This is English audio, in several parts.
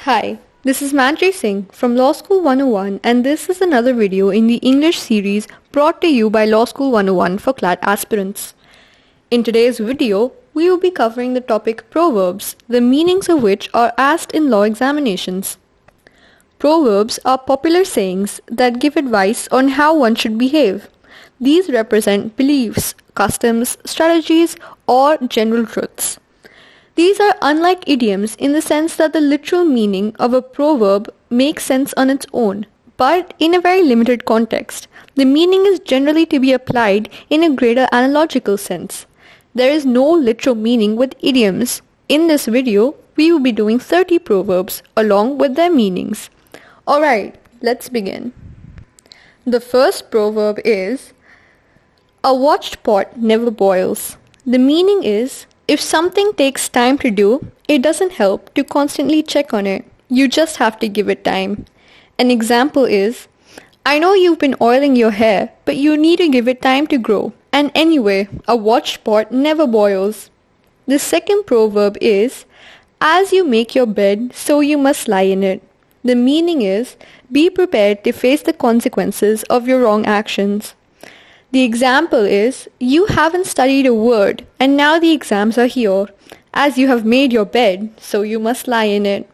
Hi, this is Manjay Singh from Law School 101 and this is another video in the English series brought to you by Law School 101 for CLAT aspirants. In today's video, we will be covering the topic Proverbs, the meanings of which are asked in law examinations. Proverbs are popular sayings that give advice on how one should behave. These represent beliefs, customs, strategies, or general truths. These are unlike idioms in the sense that the literal meaning of a proverb makes sense on its own, but in a very limited context. The meaning is generally to be applied in a greater analogical sense. There is no literal meaning with idioms. In this video, we will be doing 30 proverbs along with their meanings. Alright, let's begin. The first proverb is, "A watched pot never boils." The meaning is, if something takes time to do, it doesn't help to constantly check on it. You just have to give it time. An example is, "I know you've been oiling your hair, but you need to give it time to grow. And anyway, a watched pot never boils." The second proverb is, "As you make your bed, so you must lie in it." The meaning is, be prepared to face the consequences of your wrong actions. The example is, you haven't studied a word and now the exams are here. As you have made your bed, so you must lie in it.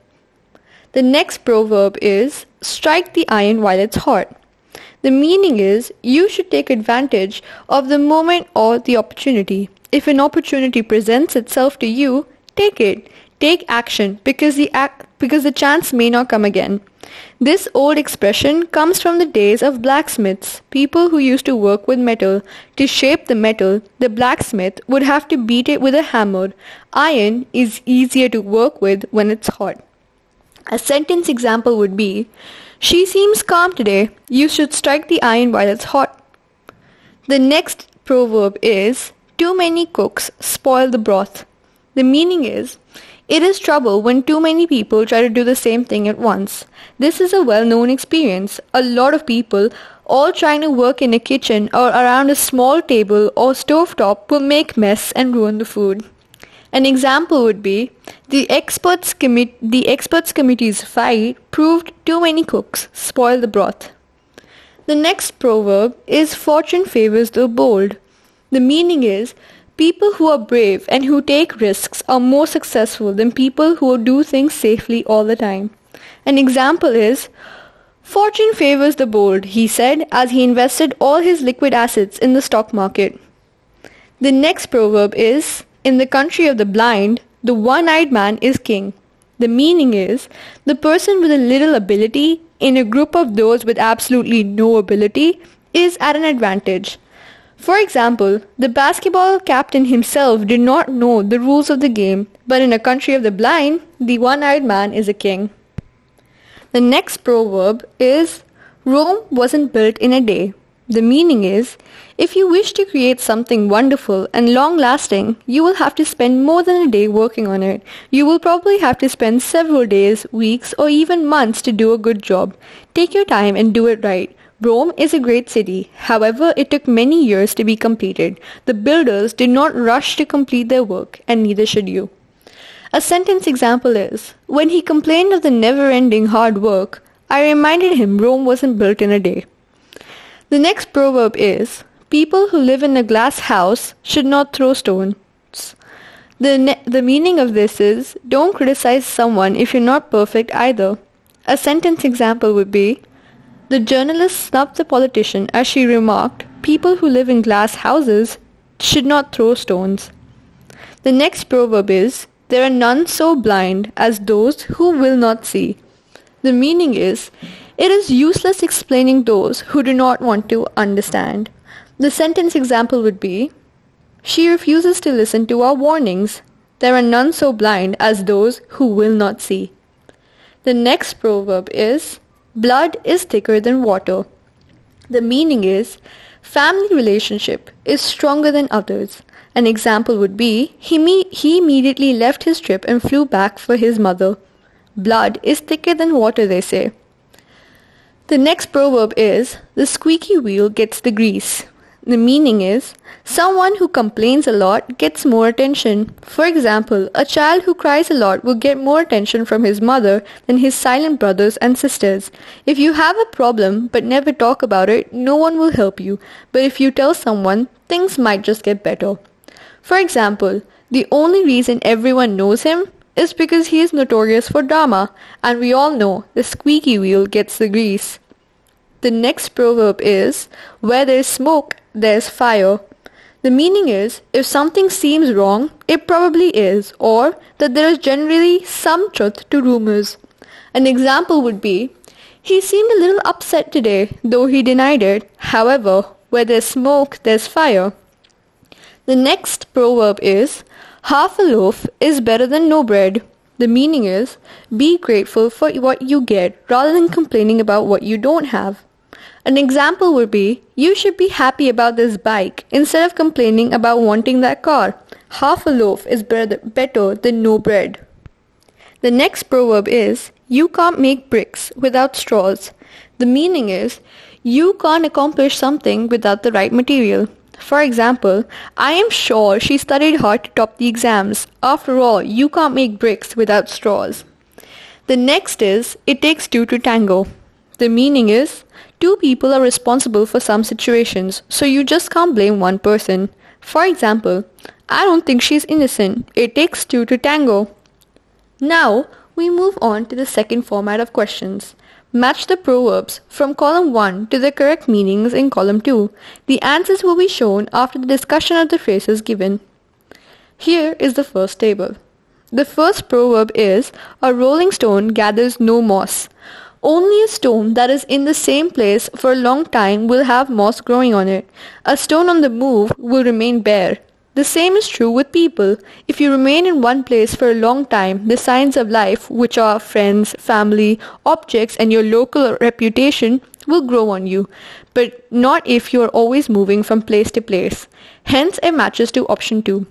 The next proverb is, strike the iron while it's hot. The meaning is, you should take advantage of the moment or the opportunity. If an opportunity presents itself to you, take it. Take action because the chance may not come again. This old expression comes from the days of blacksmiths, people who used to work with metal. To shape the metal, the blacksmith would have to beat it with a hammer. Iron is easier to work with when it's hot. A sentence example would be, "She seems calm today. You should strike the iron while it's hot." The next proverb is, "Too many cooks spoil the broth." The meaning is, it is trouble when too many people try to do the same thing at once. This is a well-known experience. A lot of people all trying to work in a kitchen or around a small table or stovetop will make mess and ruin the food. An example would be, the experts committee's fight proved too many cooks spoil the broth. The next proverb is, "Fortune favors the bold." The meaning is, people who are brave and who take risks are more successful than people who do things safely all the time. An example is, "Fortune favors the bold," he said as he invested all his liquid assets in the stock market. The next proverb is, "In the country of the blind, the one-eyed man is king." The meaning is, the person with a little ability in a group of those with absolutely no ability is at an advantage. For example, the basketball captain himself did not know the rules of the game, but in a country of the blind, the one-eyed man is a king. The next proverb is, "Rome wasn't built in a day." The meaning is, if you wish to create something wonderful and long-lasting, you will have to spend more than a day working on it. You will probably have to spend several days, weeks, or even months to do a good job. Take your time and do it right. Rome is a great city. However, it took many years to be completed. The builders did not rush to complete their work, and neither should you. A sentence example is, when he complained of the never-ending hard work, I reminded him Rome wasn't built in a day. The next proverb is, people who live in a glass house should not throw stones. The meaning of this is, don't criticize someone if you're not perfect either. A sentence example would be, the journalist snubbed the politician as she remarked, people who live in glass houses should not throw stones. The next proverb is, there are none so blind as those who will not see. The meaning is, it is useless explaining those who do not want to understand. The sentence example would be, she refuses to listen to our warnings. There are none so blind as those who will not see. The next proverb is, blood is thicker than water. The meaning is, family relationship is stronger than others. An example would be, he immediately left his trip and flew back for his mother. Blood is thicker than water, they say. The next proverb is, the squeaky wheel gets the grease. The meaning is, someone who complains a lot gets more attention. For example, a child who cries a lot will get more attention from his mother than his silent brothers and sisters. If you have a problem but never talk about it, no one will help you. But if you tell someone, things might just get better. For example, the only reason everyone knows him is because he is notorious for drama, and we all know the squeaky wheel gets the grease. The next proverb is, where there is smoke, there is fire. The meaning is, if something seems wrong, it probably is, or that there is generally some truth to rumors. An example would be, he seemed a little upset today, though he denied it. However, where there's smoke, there's fire. The next proverb is, half a loaf is better than no bread. The meaning is, be grateful for what you get rather than complaining about what you don't have. An example would be, you should be happy about this bike instead of complaining about wanting that car. Half a loaf is better than no bread. The next proverb is, you can't make bricks without straws. The meaning is, you can't accomplish something without the right material. For example, I am sure she studied hard to top the exams. After all, you can't make bricks without straws. The next is, it takes two to tango. The meaning is, two people are responsible for some situations, so you just can't blame one person. For example, I don't think she's innocent. It takes two to tango. Now, we move on to the second format of questions. Match the proverbs from column 1 to the correct meanings in column 2. The answers will be shown after the discussion of the phrases given. Here is the first table. The first proverb is, a rolling stone gathers no moss. Only a stone that is in the same place for a long time will have moss growing on it. A stone on the move will remain bare. The same is true with people. If you remain in one place for a long time, the signs of life, which are friends, family, objects, and your local reputation, will grow on you. But not if you are always moving from place to place. Hence, it matches to option 2.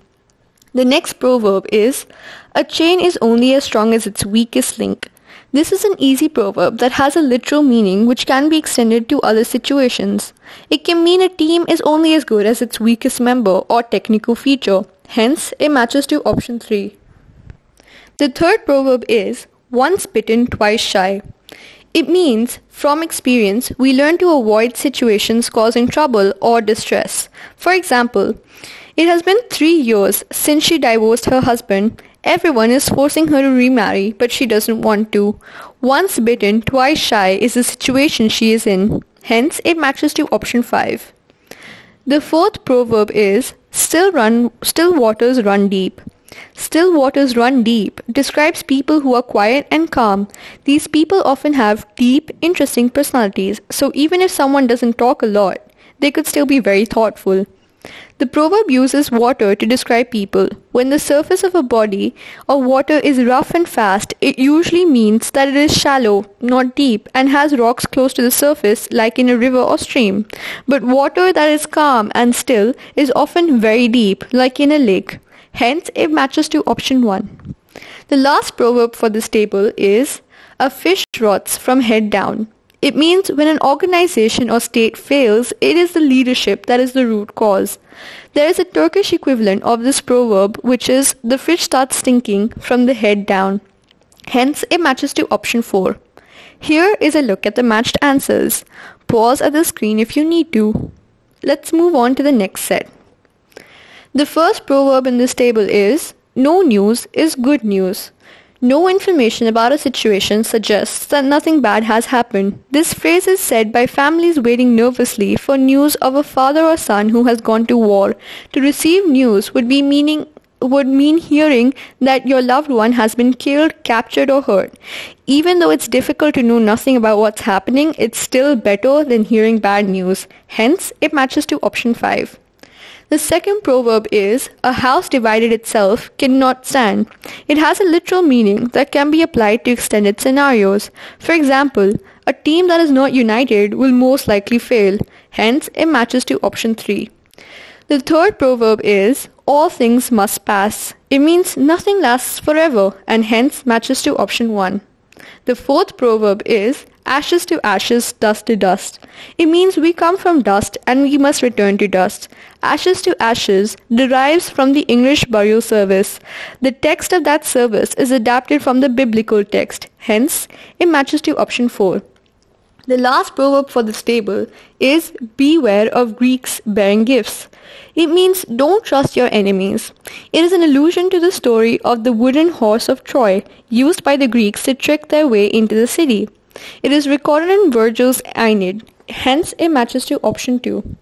The next proverb is, a chain is only as strong as its weakest link. This is an easy proverb that has a literal meaning which can be extended to other situations. It can mean a team is only as good as its weakest member or technical feature. Hence, it matches to option 3. The third proverb is, once bitten, twice shy. It means, from experience, we learn to avoid situations causing trouble or distress. For example, it has been 3 years since she divorced her husband. Everyone is forcing her to remarry, but she doesn't want to. Once bitten, twice shy is the situation she is in. Hence, it matches to option 5. The fourth proverb is, still waters run deep. Still waters run deep describes people who are quiet and calm. These people often have deep, interesting personalities, so even if someone doesn't talk a lot, they could still be very thoughtful. The proverb uses water to describe people. When the surface of a body or water is rough and fast, it usually means that it is shallow, not deep, and has rocks close to the surface like in a river or stream. But water that is calm and still is often very deep, like in a lake. Hence, it matches to option 1. The last proverb for this table is, a fish rots from head down. It means when an organization or state fails, it is the leadership that is the root cause. There is a Turkish equivalent of this proverb, which is, the fish starts stinking from the head down. Hence, it matches to option 4. Here is a look at the matched answers. Pause at the screen if you need to. Let's move on to the next set. The first proverb in this table is, no news is good news. No information about a situation suggests that nothing bad has happened. This phrase is said by families waiting nervously for news of a father or son who has gone to war. To receive news would mean hearing that your loved one has been killed, captured, or hurt. Even though it's difficult to know nothing about what's happening, it's still better than hearing bad news. Hence, it matches to option 5. The second proverb is, a house divided itself cannot stand. It has a literal meaning that can be applied to extended scenarios. For example, a team that is not united will most likely fail. Hence, it matches to option 3. The third proverb is, all things must pass. It means nothing lasts forever and hence matches to option 1. The fourth proverb is, Ashes to ashes, dust to dust. It means we come from dust and we must return to dust. Ashes to ashes derives from the English burial service. The text of that service is adapted from the biblical text. Hence, it matches to option 4. The last proverb for this table is beware of Greeks bearing gifts. It means don't trust your enemies. It is an allusion to the story of the wooden horse of Troy used by the Greeks to trick their way into the city. It is recorded in Virgil's Aeneid, hence it matches to option 2.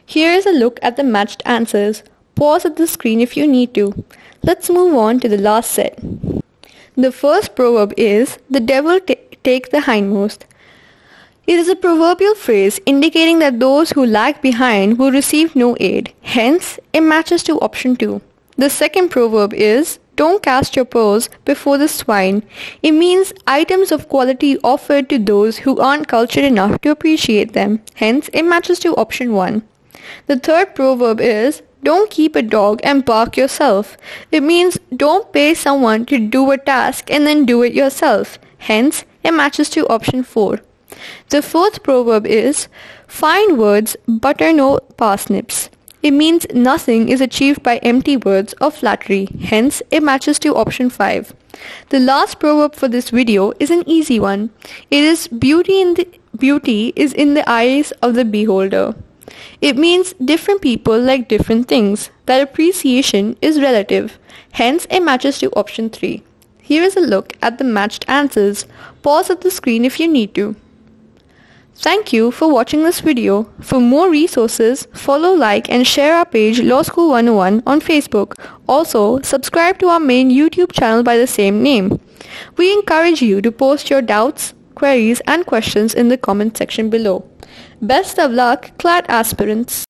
Here is a look at the matched answers. Pause at the screen if you need to. Let's move on to the last set. The first proverb is, the devil take the hindmost. It is a proverbial phrase indicating that those who lag behind will receive no aid. Hence, it matches to option 2. The second proverb is, don't cast your pearls before the swine. It means items of quality offered to those who aren't cultured enough to appreciate them. Hence, it matches to option 1. The third proverb is, don't keep a dog and bark yourself. It means don't pay someone to do a task and then do it yourself. Hence, it matches to option 4. The fourth proverb is, fine words butter no parsnips. It means nothing is achieved by empty words or flattery. Hence, it matches to option 5. The last proverb for this video is an easy one. It is beauty is in the eyes of the beholder. It means different people like different things. That appreciation is relative. Hence, it matches to option 3. Here is a look at the matched answers. Pause at the screen if you need to. Thank you for watching this video. For more resources, follow, like and share our page Law School 101 on Facebook. Also, subscribe to our main YouTube channel by the same name. We encourage you to post your doubts, queries and questions in the comment section below. Best of luck, CLAT aspirants.